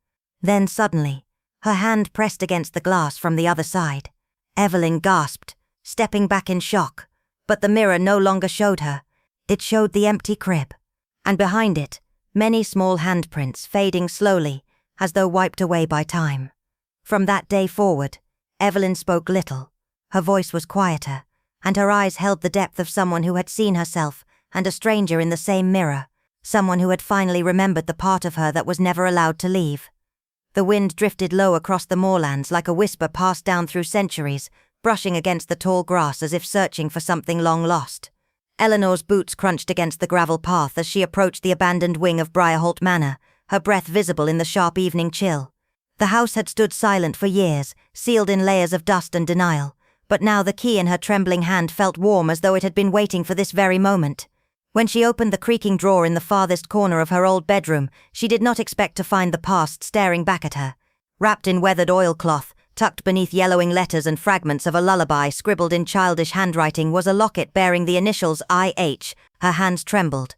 Then suddenly, her hand pressed against the glass from the other side. Evelyn gasped, stepping back in shock, but the mirror no longer showed her. It showed the empty crib, and behind it, many small handprints fading slowly, as though wiped away by time. From that day forward, Evelyn spoke little. Her voice was quieter, and her eyes held the depth of someone who had seen herself and a stranger in the same mirror, someone who had finally remembered the part of her that was never allowed to leave. The wind drifted low across the moorlands like a whisper passed down through centuries, brushing against the tall grass as if searching for something long lost. Eleanor's boots crunched against the gravel path as she approached the abandoned wing of Briarholt Manor, her breath visible in the sharp evening chill. The house had stood silent for years, sealed in layers of dust and denial, but now the key in her trembling hand felt warm as though it had been waiting for this very moment. When she opened the creaking drawer in the farthest corner of her old bedroom, she did not expect to find the past staring back at her. Wrapped in weathered oilcloth, tucked beneath yellowing letters and fragments of a lullaby scribbled in childish handwriting, was a locket bearing the initials I.H. Her hands trembled.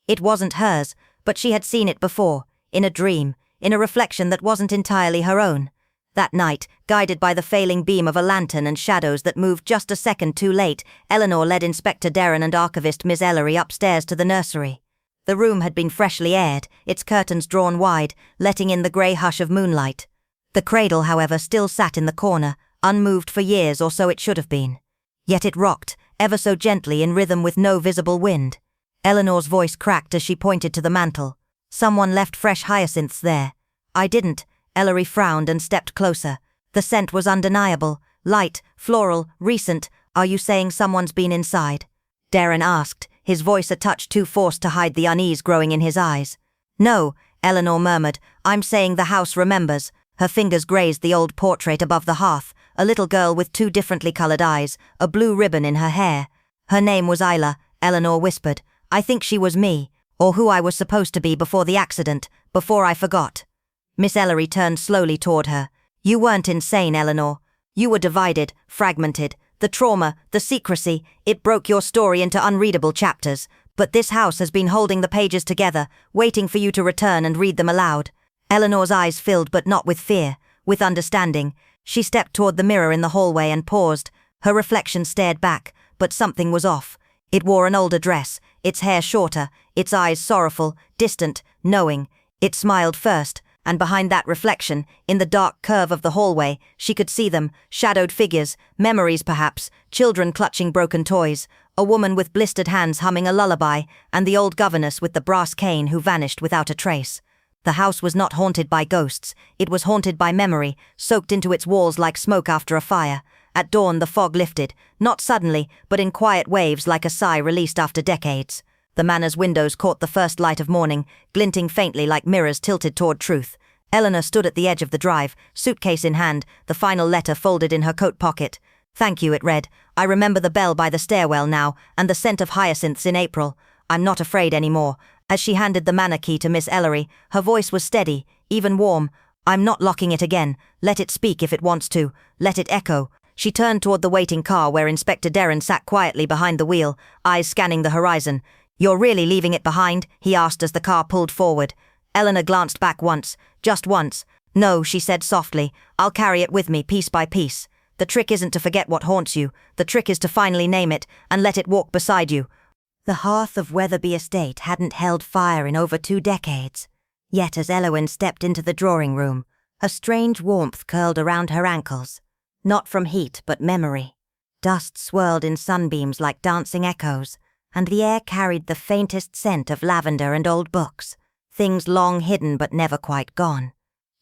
It wasn't hers, but she had seen it before, in a dream, in a reflection that wasn't entirely her own. That night, guided by the failing beam of a lantern and shadows that moved just a second too late, Eleanor led Inspector Derren and archivist Miss Ellery upstairs to the nursery. The room had been freshly aired, its curtains drawn wide, letting in the grey hush of moonlight. The cradle, however, still sat in the corner, unmoved for years, or so it should have been. Yet it rocked, ever so gently in rhythm with no visible wind. Eleanor's voice cracked as she pointed to the mantel. "Someone left fresh hyacinths there." "I didn't." Ellery frowned and stepped closer. The scent was undeniable, light, floral, recent. "Are you saying someone's been inside?" Derren asked, his voice a touch too forced to hide the unease growing in his eyes. "No," Eleanor murmured. "I'm saying the house remembers." Her fingers grazed the old portrait above the hearth, a little girl with two differently colored eyes, a blue ribbon in her hair. "Her name was Isla," Eleanor whispered. "I think she was me, or who I was supposed to be before the accident, before I forgot." Miss Ellery turned slowly toward her. "You weren't insane, Eleanor. You were divided, fragmented. The trauma, the secrecy, it broke your story into unreadable chapters. But this house has been holding the pages together, waiting for you to return and read them aloud." Eleanor's eyes filled, but not with fear, with understanding. She stepped toward the mirror in the hallway and paused. Her reflection stared back, but something was off. It wore an older dress, its hair shorter, its eyes sorrowful, distant, knowing. It smiled first, and behind that reflection, in the dark curve of the hallway, she could see them, shadowed figures, memories perhaps, children clutching broken toys, a woman with blistered hands humming a lullaby, and the old governess with the brass cane who vanished without a trace. The house was not haunted by ghosts, it was haunted by memory, soaked into its walls like smoke after a fire, At dawn the fog lifted, not suddenly, but in quiet waves like a sigh released after decades. The manor's windows caught the first light of morning, glinting faintly like mirrors tilted toward truth. Eleanor stood at the edge of the drive, suitcase in hand, the final letter folded in her coat pocket. "Thank you," it read. "I remember the bell by the stairwell now, and the scent of hyacinths in April. I'm not afraid anymore." As she handed the manor key to Miss Ellery, her voice was steady, even warm. "I'm not locking it again. Let it speak if it wants to. Let it echo." She turned toward the waiting car where Inspector Derren sat quietly behind the wheel, eyes scanning the horizon. "You're really leaving it behind?" he asked as the car pulled forward. Eleanor glanced back once, just once. "No," she said softly. "I'll carry it with me, piece by piece. The trick isn't to forget what haunts you. The trick is to finally name it and let it walk beside you." The hearth of Weatherby Estate hadn't held fire in over 2 decades. Yet as Elowyn stepped into the drawing room, a strange warmth curled around her ankles. Not from heat, but memory. Dust swirled in sunbeams like dancing echoes, and the air carried the faintest scent of lavender and old books, things long hidden but never quite gone.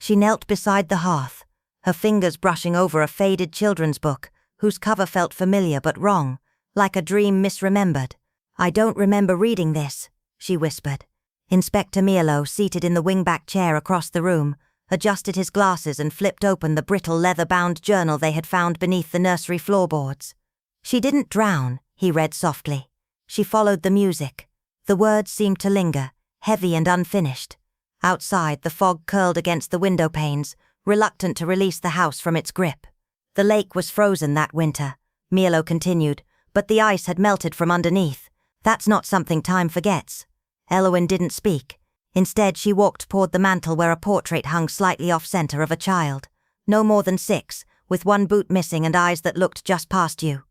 She knelt beside the hearth, her fingers brushing over a faded children's book, whose cover felt familiar but wrong, like a dream misremembered. "I don't remember reading this," she whispered. Inspector Milo, seated in the wingback chair across the room, adjusted his glasses and flipped open the brittle leather-bound journal they had found beneath the nursery floorboards. "She didn't drown," he read softly. "She followed the music." The words seemed to linger, heavy and unfinished. Outside, the fog curled against the window panes, reluctant to release the house from its grip. "The lake was frozen that winter," Milo continued, "but the ice had melted from underneath. That's not something time forgets." Elowyn didn't speak. Instead, she walked toward the mantel where a portrait hung slightly off-center of a child, no more than 6, with one boot missing and eyes that looked just past you.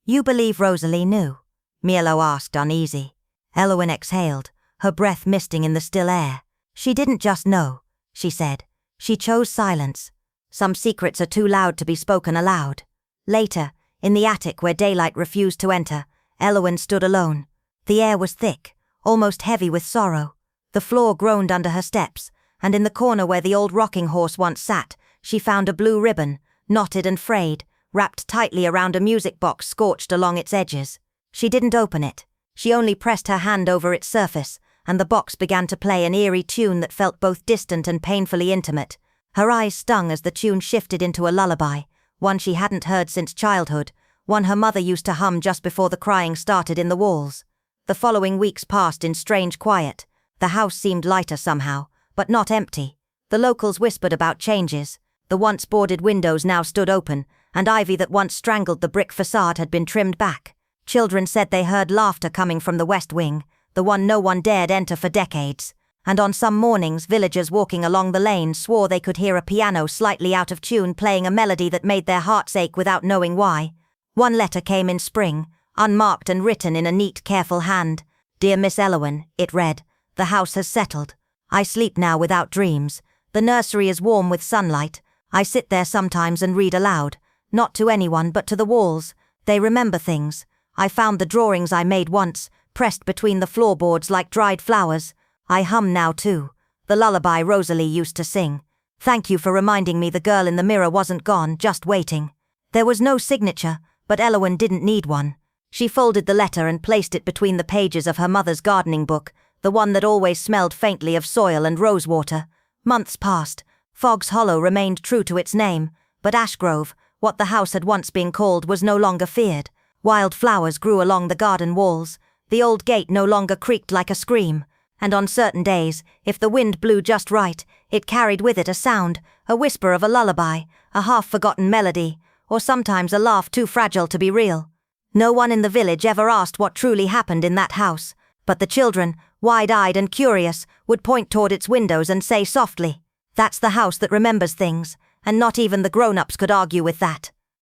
"You believe Rosalie knew?" Milo asked, uneasy. Elowyn exhaled, her breath misting in the still air. "She didn't just know," she said. "She chose silence. Some secrets are too loud to be spoken aloud." Later, in the attic where daylight refused to enter, Elowyn stood alone. The air was thick, almost heavy with sorrow. The floor groaned under her steps, and in the corner where the old rocking horse once sat, she found a blue ribbon, knotted and frayed, wrapped tightly around a music box scorched along its edges. She didn't open it. She only pressed her hand over its surface, and the box began to play an eerie tune that felt both distant and painfully intimate. Her eyes stung as the tune shifted into a lullaby, one she hadn't heard since childhood, one her mother used to hum just before the crying started in the walls. The following weeks passed in strange quiet. The house seemed lighter somehow, but not empty. The locals whispered about changes. The once boarded windows now stood open, and ivy that once strangled the brick facade had been trimmed back. Children said they heard laughter coming from the west wing, the one no one dared enter for decades. And on some mornings, villagers walking along the lane swore they could hear a piano slightly out of tune playing a melody that made their hearts ache without knowing why. One letter came in spring, unmarked and written in a neat, careful hand. "Dear Miss Elowyn," it read, "the house has settled. I sleep now without dreams. The nursery is warm with sunlight. I sit there sometimes and read aloud, not to anyone but to the walls. They remember things. I found the drawings I made once, pressed between the floorboards like dried flowers. I hum now too, the lullaby Rosalie used to sing. Thank you for reminding me the girl in the mirror wasn't gone, just waiting." There was no signature, but Elowyn didn't need one. She folded the letter and placed it between the pages of her mother's gardening book, the one that always smelled faintly of soil and rosewater. Months passed. Fogg's Hollow remained true to its name, but Ashgrove, what the house had once been called, was no longer feared. Wild flowers grew along the garden walls. The old gate no longer creaked like a scream. And on certain days, if the wind blew just right, it carried with it a sound, a whisper of a lullaby, a half-forgotten melody, or sometimes a laugh too fragile to be real. No one in the village ever asked what truly happened in that house, but the children, wide-eyed and curious, would point toward its windows and say softly, "That's the house that remembers things," and not even the grown-ups could argue with that.